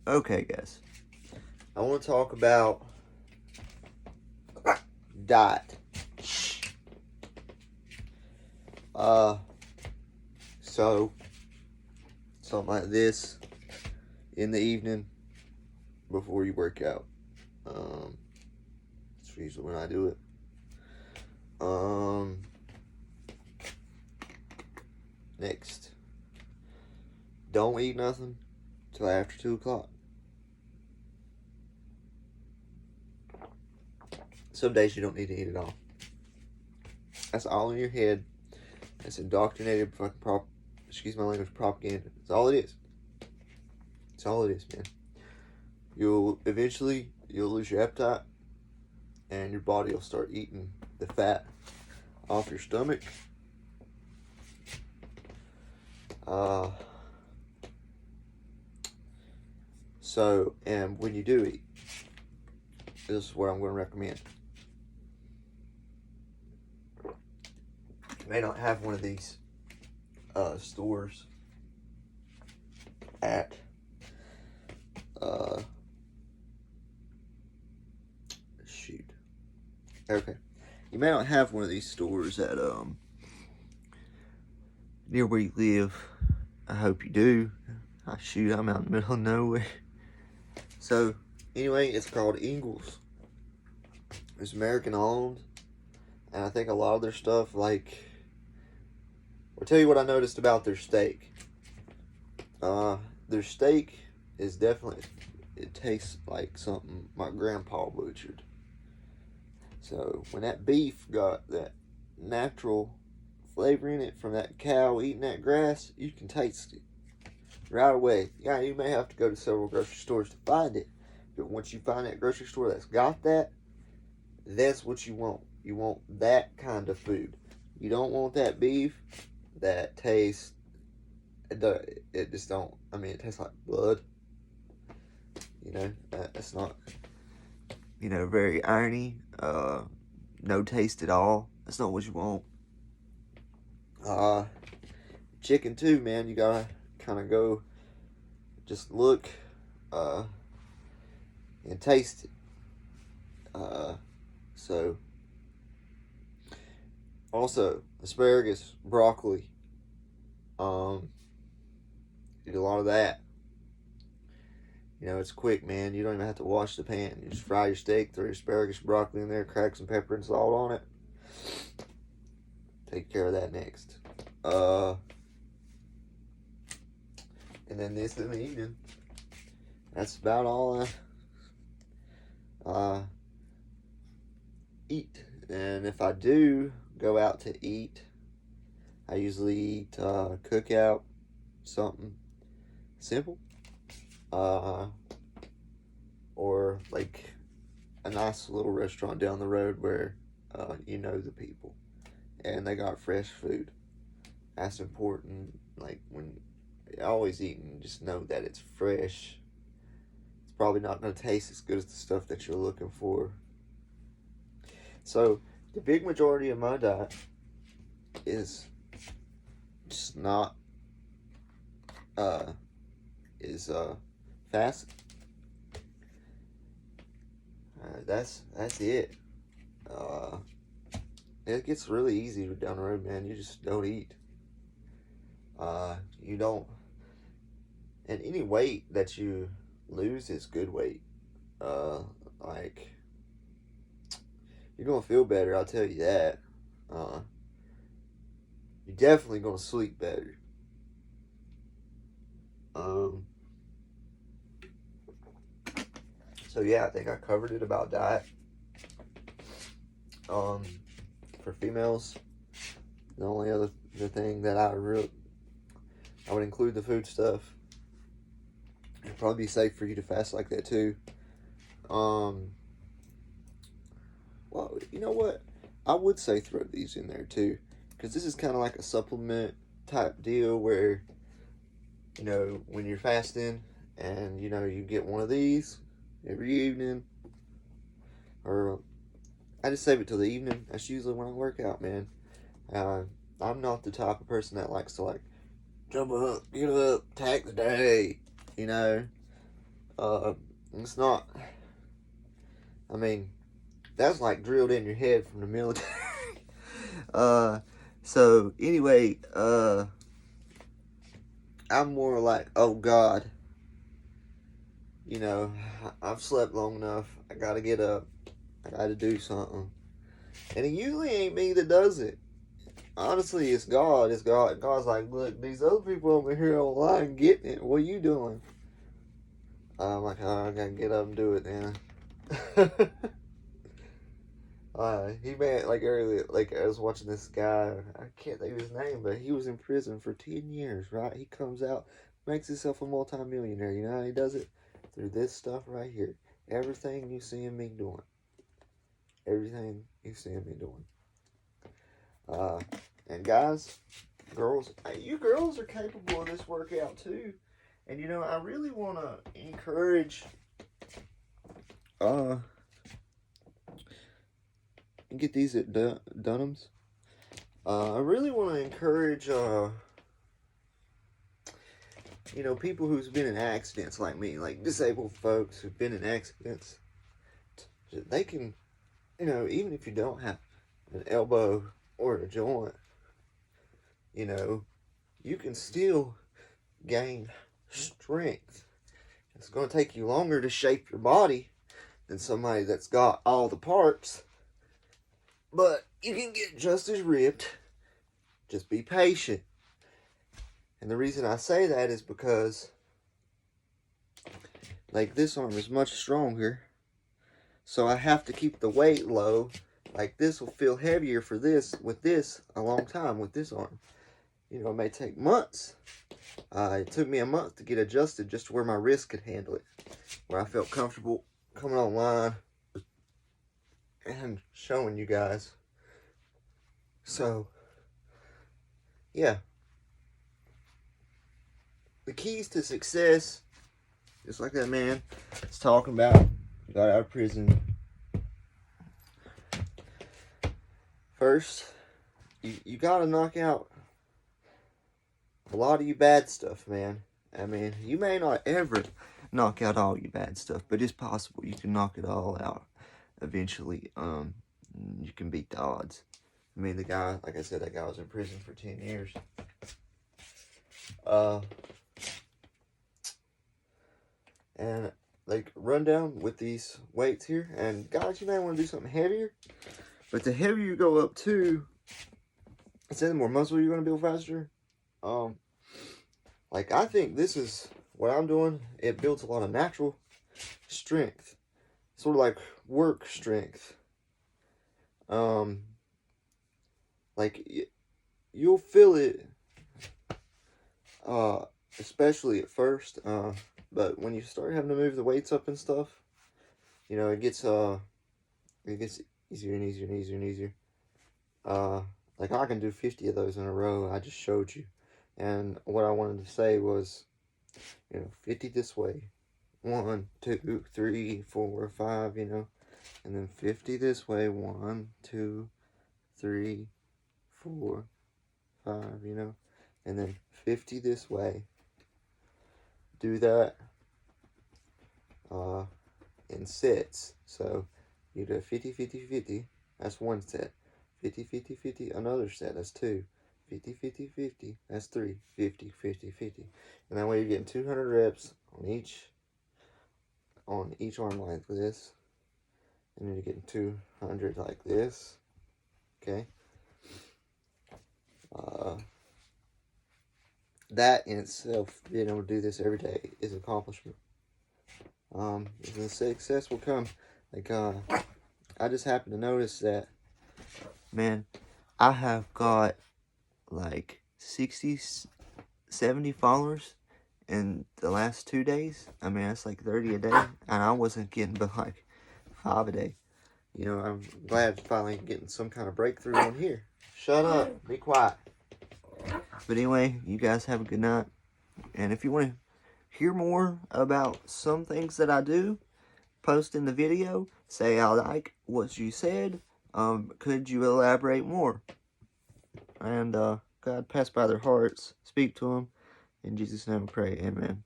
Okay, guys. I want to talk about diet. So something like this in the evening before you work out. That's usually when I do it. Next, don't eat nothing till after 2 o'clock. Some days you don't need to eat at all. That's all in your head. That's indoctrinated fucking excuse my language, propaganda. That's all it is. That's all it is, man. You'll lose your appetite, and your body will start eating the fat off your stomach. And when you do eat, this is what I'm going to recommend. You may not have one of these stores at okay. You may not have one of these stores at near where you live. I hope you do. I'm out in the middle of nowhere. So anyway, it's called Ingles. It's American owned, and I think a lot of their stuff, like, I'll tell you what I noticed about their steak. Their steak is definitely, it tastes like something my grandpa butchered. So when that beef got that natural flavor in it from that cow eating that grass, you can taste it right away. Yeah, you may have to go to several grocery stores to find it, but once you find that grocery store that's got that, that's what you want. You want that kind of food. You don't want that beef that tastes, it just don't, it tastes like blood. That's not, very irony, no taste at all. That's not what you want. Chicken too, man, you gotta kind of go, just look, and taste it. Also, asparagus, broccoli, eat a lot of that. It's quick, man. You don't even have to wash the pan. You just fry your steak, throw your asparagus, broccoli in there, crack some pepper and salt on it. Take care of that next. And then this in the evening. That's about all I eat. And if I do go out to eat, I usually eat cookout, something simple. Or like a nice little restaurant down the road where the people and they got fresh food. That's important. Like, when you're always eating, just know that it's fresh. It's probably not going to taste as good as the stuff that you're looking for. So the big majority of my diet is just not fast. That's it. It gets really easy down the road, man. You just don't eat. You don't. And any weight that you lose is good weight. Like, you're gonna feel better, I'll tell you that. You're definitely gonna sleep better. So yeah, I think I covered it about diet. For females, the only other thing that I would include the food stuff. It'd probably be safe for you to fast like that too. Well, you know what? I would say throw these in there too, because this is kind of like a supplement type deal where, when you're fasting and, you get one of these every evening, or I just save it till the evening. That's usually when I work out, man. I'm not the type of person that likes to, like, jump up, get up, attack the day, It's not, I mean, that's like drilled in your head from the military. So anyway, I'm more like, oh God, you know, I've slept long enough. I gotta get up. I gotta do something. And it usually ain't me that does it. Honestly, it's God. It's God. God's like, look, these other people over here online getting it. What are you doing? I'm like, oh, I gotta get up and do it then. He made like earlier, like I was watching this guy. I can't think of his name, but he was in prison for 10 years. Right? He comes out, makes himself a multi-millionaire. You know how he does it? Through this stuff right here. Everything you see me doing. Everything you see me doing. And guys, girls, you girls are capable of this workout too. And you know, I really want to encourage get these at Dunham's. I really want to encourage you know, people who's been in accidents like me, like disabled folks who've been in accidents. They can, you know, even if you don't have an elbow or a joint, you know, you can still gain strength. It's going to take you longer to shape your body than somebody that's got all the parts, but you can get just as ripped. Just be patient. And the reason I say that is because, like, this arm is much stronger, so I have to keep the weight low. Like, this will feel heavier for this, with this, a long time with this arm. You know, it may take months. It took me a month to get adjusted just to where my wrist could handle it, where I felt comfortable coming online and showing you guys. So, yeah. The keys to success, just like that man is talking about, got out of prison. First, you got to knock out a lot of you bad stuff, man. I mean, you may not ever knock out all your bad stuff, but it's possible you can knock it all out eventually. You can beat the odds. I mean, the guy, like I said, that guy was in prison for 10 years. And like run down with these weights here. And guys, you may want to do something heavier. But the heavier you go up to, instead the more muscle you're going to build faster. Like I think this is what I'm doing. It builds a lot of natural strength. Sort of like work strength. Like you'll feel it, especially at first, but when you start having to move the weights up and stuff, you know, it gets easier and easier and easier and easier. Like I can do 50 of those in a row. I just showed you. And what I wanted to say was, you know, 50 this way. 1, 2, 3, 4, 5, you know. And then 50 this way. 1, 2, 3, 4, 5, you know. And then 50 this way. Do that in sets. So you do 50, 50, 50. That's one set. 50, 50, 50. Another set. That's 2. 50, 50, 50. That's 3. 50, 50, 50. And that way you're getting 200 reps on each arm like this. And then you're getting 200 like this. Okay. That in itself, being able to do this every day is an accomplishment. The success will come. Like, I just happened to notice that, man, I have got like 60, 70 followers in the last 2 days. I mean, that's like 30 a day, and I wasn't getting but like 5 a day. You know, I'm glad finally getting some kind of breakthrough on here. Shut up. Be quiet. But anyway, you guys have a good night. And if you want to hear more about some things that I do, post in the video. Say I like what you said. Could you elaborate more? And God pass by their hearts. Speak to them. In Jesus' name I pray. Amen.